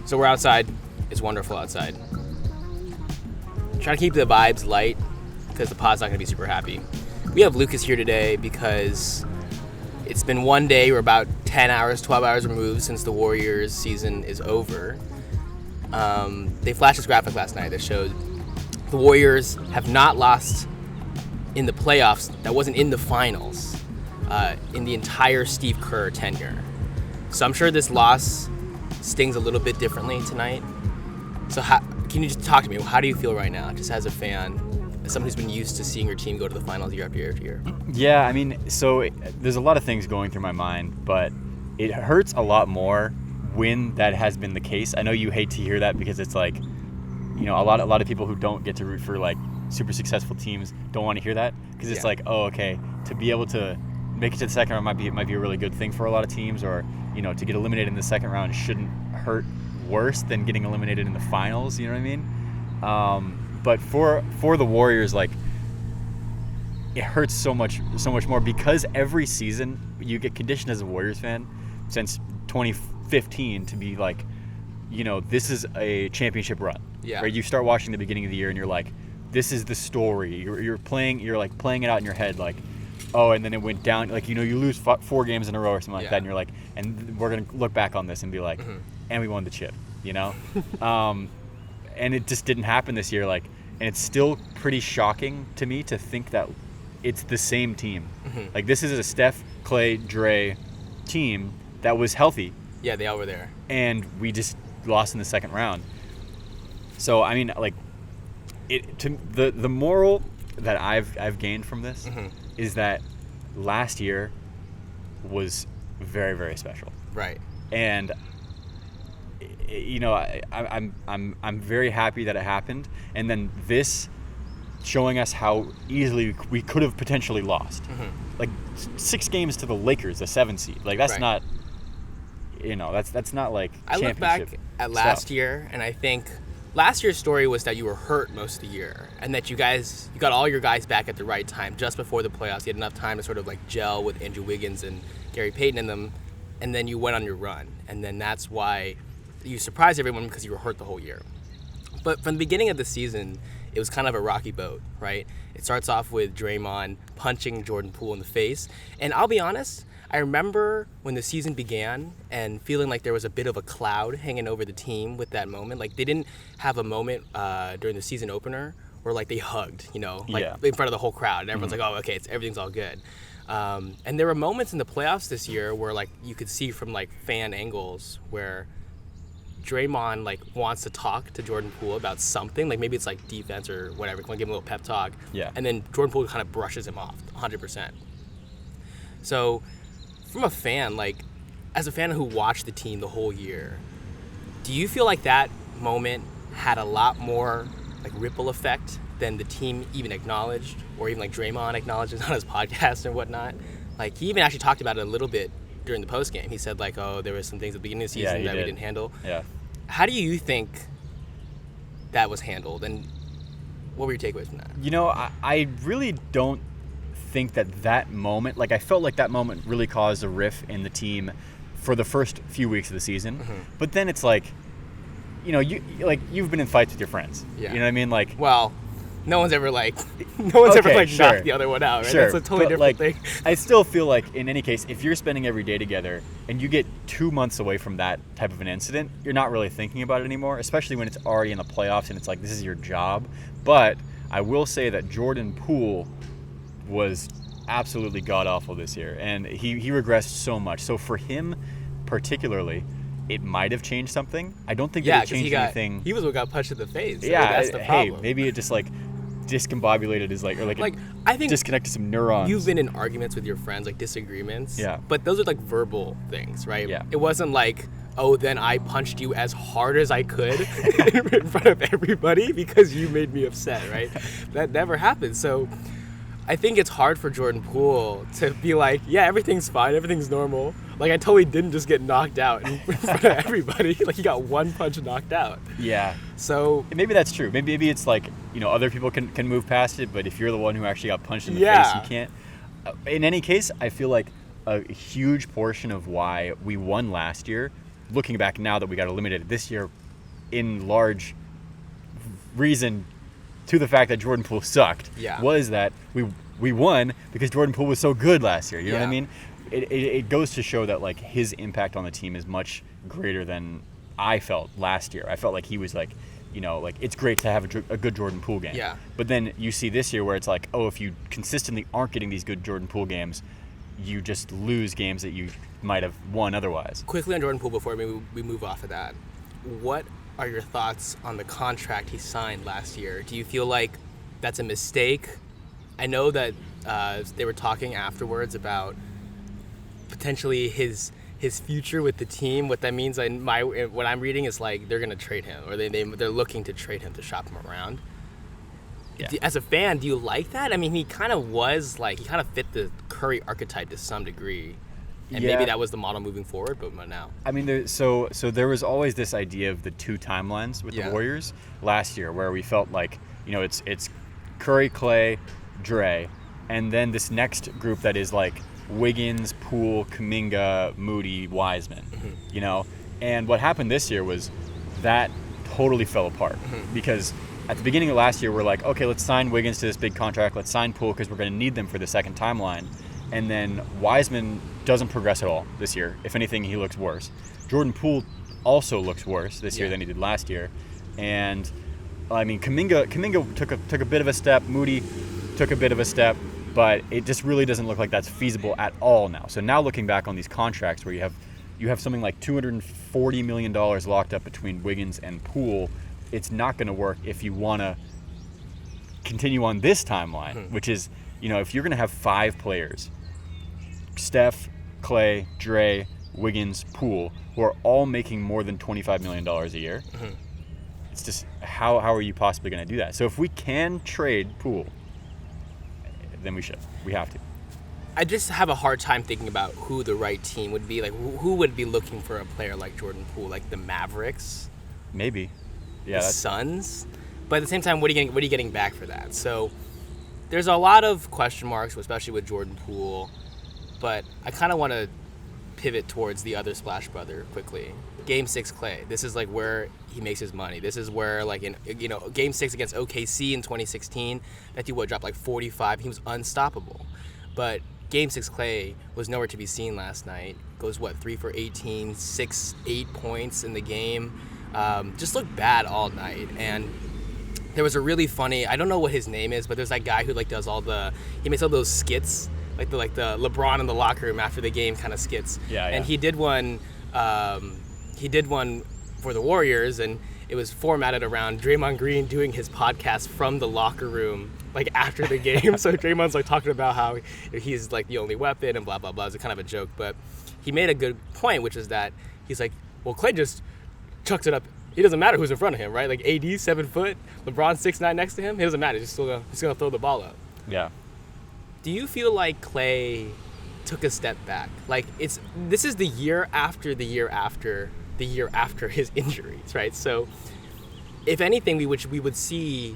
So we're outside. It's wonderful outside. Trying to keep the vibes light because the pod's not going to be super happy. We have Lucas here today because it's been one day. We're about 10 hours, 12 hours removed since the Warriors season is over. They flashed this graphic last night that showed the Warriors have not lost in the playoffs. That wasn't in the finals in the entire Steve Kerr tenure. So I'm sure this loss stings a little bit differently tonight. So can you just talk to me? How do you feel right now, just as a fan, as someone who's been used to seeing your team go to the finals year after year after year? Yeah, I mean, so there's a lot of things going through my mind, but it hurts a lot more when that has been the case. I know you hate to hear that because it's like, you know, a lot of people who don't get to root for like super successful teams don't want to hear that because it's like, oh, okay, to be able to make it to the second round might be a really good thing for a lot of teams, or you know, to get eliminated in the second round shouldn't hurt worse than getting eliminated in the finals. You know what I mean? But for the Warriors, like, it hurts so much more because every season you get conditioned as a Warriors fan since 2015 to be like, you know, this is a championship run. Yeah. Right? You start watching the beginning of the year and you're like, this is the story. You're playing it out in your head like, oh, and then it went down. Like, you know, you lose 4 games in a row or something like that, and you're like, and we're gonna look back on this and be like, and we won the chip, you know. And it just didn't happen this year. Like, and it's still pretty shocking to me to think that it's the same team. Like, this is a Steph, Clay, Dre team that was healthy. Yeah, they all were there. And we just lost in the second round. So, I mean, like, the moral that I've gained from this is that last year was very, very special. Right. And you know, I'm very happy that it happened, and then this showing us how easily we could have potentially lost. Like 6 games to the Lakers, the 7 seed. Like, that's not, you know, that's not like I look back at last year, and I think last year's story was that you were hurt most of the year, and that you got all your guys back at the right time just before the playoffs. You had enough time to sort of like gel with Andrew Wiggins and Gary Payton in them, and then you went on your run, and then that's why you surprised everyone because you were hurt the whole year. But from the beginning of the season, it was kind of a rocky boat, right? It starts off with Draymond punching Jordan Poole in the face, and I'll be honest, I remember when the season began and feeling like there was a bit of a cloud hanging over the team with that moment. Like, they didn't have a moment during the season opener where like they hugged, you know, like in front of the whole crowd, and everyone's like, oh, okay, everything's all good. And there were moments in the playoffs this year where like you could see from like fan angles where Draymond like wants to talk to Jordan Poole about something, like maybe it's like defense or whatever, want to give him a little pep talk. Yeah. And then Jordan Poole kind of brushes him off 100%. So from a fan, like, as a fan who watched the team the whole year, do you feel like that moment had a lot more like ripple effect than the team even acknowledged, or even like Draymond acknowledges on his podcast and whatnot? Like, he even actually talked about it a little bit during the post game. He said like, oh, there was some things at the beginning of the season that we didn't handle. Yeah. How do you think that was handled, and what were your takeaways from that? You know, I really don't think that moment, like, I felt like that moment really caused a rift in the team for the first few weeks of the season. But then it's like, you know, you've been in fights with your friends. You know what I mean? Like, well, no one's ever knocked the other one out, right? Sure. That's a totally different thing. I still feel like, in any case, if you're spending every day together and you get 2 months away from that type of an incident, you're not really thinking about it anymore, especially when it's already in the playoffs and it's like, this is your job. But I will say that Jordan Poole was absolutely god-awful this year, and he regressed so much. So for him particularly, it might have changed something. I don't think that it changed anything. He was what got punched in the face. So yeah, that's the problem. Maybe it just like discombobulated his I think disconnected some neurons. You've been in arguments with your friends, like disagreements. Yeah. But those are like verbal things, right? Yeah. It wasn't like, oh, then I punched you as hard as I could in front of everybody because you made me upset, right? That never happened. So I think it's hard for Jordan Poole to be like, yeah, everything's fine, everything's normal. Like, I totally didn't just get knocked out in front of everybody. Like, he got one punch knocked out. Yeah. So maybe that's true. Maybe it's like, you know, other people can move past it, but if you're the one who actually got punched in the face, you can't. In any case, I feel like a huge portion of why we won last year looking back now that we got eliminated this year, in large reason to the fact that Jordan Poole sucked, was that we won because Jordan Poole was so good last year. You know what I mean? It goes to show that like his impact on the team is much greater than I felt last year. I felt like he was like, you know, like it's great to have a good Jordan Poole game. Yeah. But then you see this year where it's like, oh, if you consistently aren't getting these good Jordan Poole games, you just lose games that you might have won otherwise. Quickly on Jordan Poole before we move off of that. What are your thoughts on the contract he signed last year? Do you feel like that's a mistake? I know that they were talking afterwards about potentially his future with the team. What that means, what I'm reading is like they're gonna trade him, or they're looking to trade him to shop him around. Yeah. As a fan, do you like that? I mean, he kind of fit the Curry archetype to some degree. And maybe that was the model moving forward, but now. I mean, so there was always this idea of the two timelines with the Warriors last year, where we felt like, you know, it's Curry, Clay, Dre, and then this next group that is like Wiggins, Poole, Kuminga, Moody, Wiseman, you know? And what happened this year was that totally fell apart because at the beginning of last year, we're like, okay, let's sign Wiggins to this big contract. Let's sign Poole because we're going to need them for the second timeline. And then Wiseman doesn't progress at all this year. If anything, he looks worse. Jordan Poole also looks worse this year than he did last year. And I mean, Kuminga took a bit of a step. Moody took a bit of a step, but it just really doesn't look like that's feasible at all now. So now looking back on these contracts where you have something like $240 million locked up between Wiggins and Poole, it's not going to work if you want to continue on this timeline, which is, you know, if you're going to have 5 players, Steph, Clay, Dre, Wiggins, Poole, who are all making more than $25 million a year, it's just, how are you possibly going to do that? So if we can trade Poole, then we should. We have to. I just have a hard time thinking about who the right team would be. Like, who would be looking for a player like Jordan Poole? Like the Mavericks? Maybe. Yeah. The Suns? But at the same time, what are you getting back for that? So there's a lot of question marks, especially with Jordan Poole. But I kind of want to pivot towards the other Splash Brother quickly. Game 6 Clay. This is like where he makes his money. This is where, like, in, you know, Game 6 against OKC in 2016, that dude dropped like 45. He was unstoppable. But Game 6 Clay was nowhere to be seen last night. Goes, 3 for 18, 8 points in the game. Just looked bad all night. And there was a really funny, I don't know what his name is, but there's that guy who like does he makes all those skits, like the LeBron in the locker room after the game kind of skits. Yeah. And he did one for the Warriors, and it was formatted around Draymond Green doing his podcast from the locker room, like after the game. So Draymond's like talking about how he's like the only weapon and blah, blah, blah. It's kind of a joke, but he made a good point, which is that he's like, well, Clay just chucks it up. It doesn't matter who's in front of him, right? Like AD, 7 foot, LeBron 6'9" next to him. It doesn't matter. He's still gonna throw the ball up. Yeah. Do you feel like Clay took a step back? Like this is the year after his injuries, right? So if anything, we would see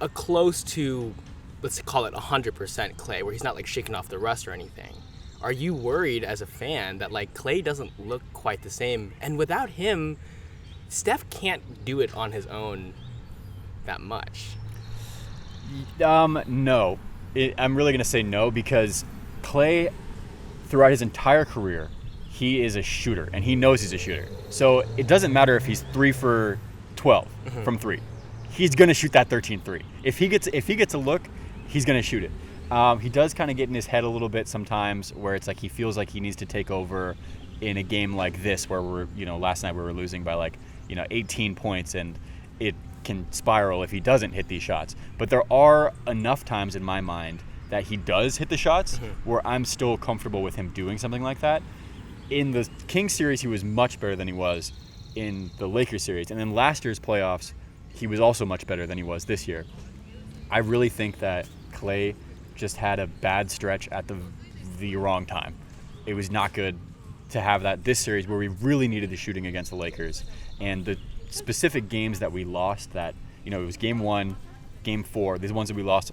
a close to, let's call it 100% Clay, where he's not like shaking off the rust or anything. Are you worried as a fan that like Clay doesn't look quite the same? And without him, Steph can't do it on his own that much. No. I'm really going to say no, because Clay, throughout his entire career, he is a shooter, and he knows he's a shooter. So it doesn't matter if he's 3 for 12 from 3. He's going to shoot that 13-3. If he gets a look, he's going to shoot it. He does kind of get in his head a little bit sometimes, where it's like he feels like he needs to take over in a game like this, where last night we were losing by 18 points, and it can spiral if he doesn't hit these shots. But there are enough times in my mind that he does hit the shots where I'm still comfortable with him doing something like that. In the Kings series, he was much better than he was in the Lakers series. And then last year's playoffs, he was also much better than he was this year. I really think that Clay just had a bad stretch at the wrong time. It was not good to have that this series where we really needed the shooting against the Lakers. And the specific games that we lost, that, it was game 1, game 4, these ones that we lost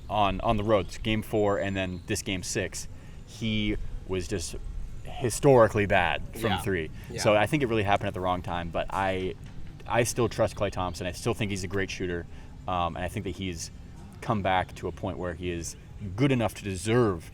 on the road, game 4, and then this game 6, he was just historically bad from Yeah. three. Yeah. So I think it really happened at the wrong time. But I still trust Klay Thompson. I still think he's a great shooter, and I think that he's come back to a point where he is good enough to deserve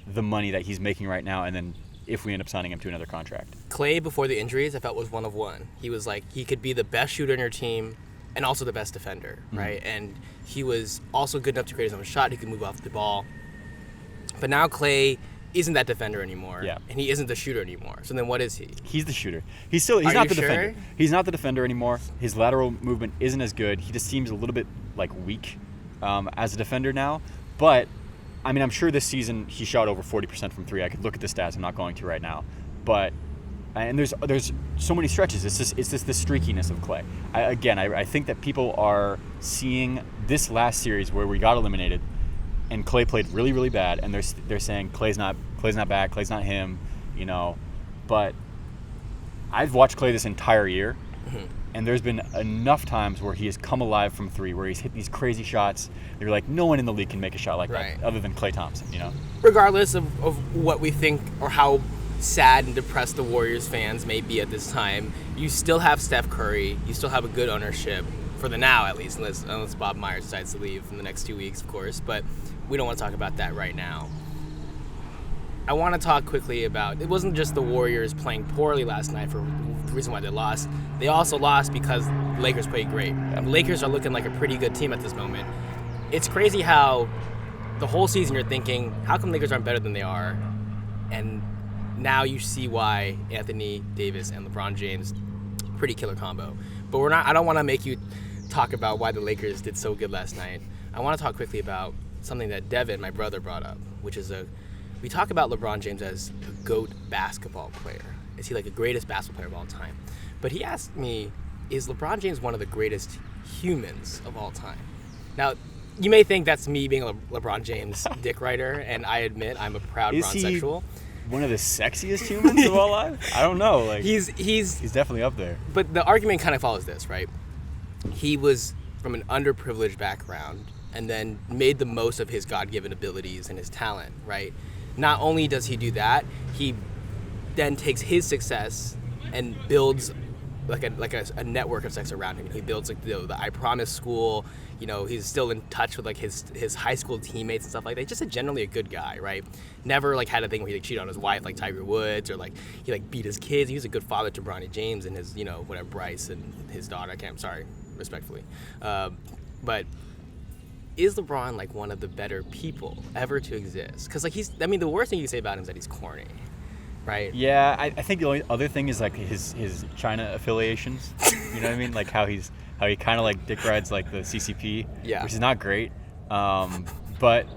the money that he's making right now. And then if we end up signing him to another contract. Klay, before the injuries, I felt was one of one. He was like, he could be the best shooter in your team and also the best defender, right? And he was also good enough to create his own shot. He could move off the ball. But now Klay isn't that defender anymore. Yeah. And he isn't the shooter anymore. So then what is he? He's the shooter. He's Are not you the sure? defender. He's not the defender anymore. His lateral movement isn't as good. He just seems a little bit like weak as a defender now. But I mean, I'm sure this season he shot over 40% from three. I could look at the stats. I'm not going to right now. But and there's so many stretches. It's just the streakiness of Klay. I think that people are seeing this last series where we got eliminated, and Klay played really, really bad, and they're saying Klay's not back, Klay's not him, you know. But I've watched Klay this entire year, and there's been enough times where he has come alive from three, where he's hit these crazy shots. You're like, no one in the league can make a shot like Right. that other than Klay Thompson, you know. Regardless of what we think or how sad and depressed the Warriors fans may be at this time, you still have Steph Curry. You still have a good ownership, for the now at least, unless Bob Myers decides to leave in the next 2 weeks, of course. But we don't want to talk about that right now. I want to talk quickly about, it wasn't just the Warriors playing poorly last night for the reason why they lost. They also lost because the Lakers played great. And the Lakers are looking like a pretty good team at this moment. It's crazy how the whole season you're thinking, how come Lakers aren't better than they are? And now you see why Anthony Davis and LeBron James, pretty killer combo. But I don't want to make you talk about why the Lakers did so good last night. I want to talk quickly about something that Devin, my brother, brought up, which is we talk about LeBron James as a GOAT basketball player. Is he like the greatest basketball player of all time? But he asked me, is LeBron James one of the greatest humans of all time? Now, you may think that's me being a LeBron James dick writer, and I admit I'm a proud Is he bronsexual. one of the sexiest humans of all life? I don't know. Like He's definitely up there. But the argument kind of follows this, right? He was from an underprivileged background and then made the most of his God-given abilities and his talent, right? Not only does he do that, he then takes his success and builds like a network of success around him. He builds like the I Promise school. You know, he's still in touch with like his high school teammates and stuff like that. He's just generally a good guy, right? Never like had a thing where he like cheated on his wife like Tiger Woods, or like he like beat his kids. He was a good father to Bronny James and his, you know, whatever, Bryce and his daughter. I'm sorry, respectfully. But is LeBron like one of the better people ever to exist? Because like the worst thing you can say about him is that he's corny, right? Yeah, I think the only other thing is like his China affiliations. You know what I mean? Like how he kind of like dick rides like the CCP, Yeah. which is not great. But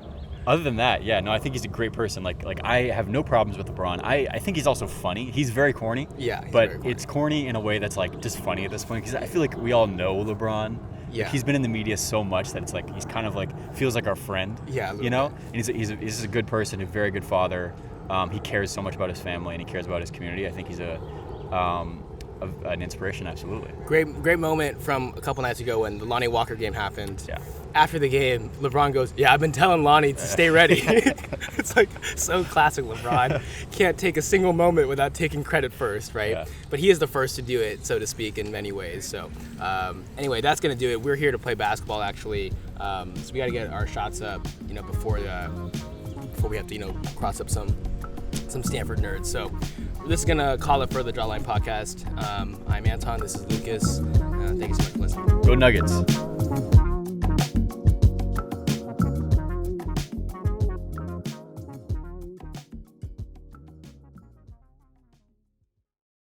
other than that, yeah, no, I think he's a great person. Like I have no problems with LeBron. I think he's also funny. He's very corny. Yeah, he's but very corny. it's corny in a way that's like just funny at this point, because I feel like we all know LeBron. Yeah. Like, he's been in the media so much that it's like he's kind of like feels like our friend. Yeah, a little you know. bit. And he's a good person, a very good father. He cares so much about his family and he cares about his community. I think he's an inspiration, absolutely. Great moment from a couple nights ago when the Lonnie Walker game happened. Yeah. After the game, LeBron goes, "Yeah, I've been telling Lonnie to stay ready." It's like so classic LeBron. Can't take a single moment without taking credit first, right? Yeah. But he is the first to do it, so to speak, in many ways. So anyway, that's gonna do it. We're here to play basketball, actually. So we got to get our shots up, you know, before we have to, you know, cross up some Stanford nerds. So this is gonna call it for the Drawline Podcast. I'm Anton. This is Lucas. Thank you so much for listening. Go Nuggets.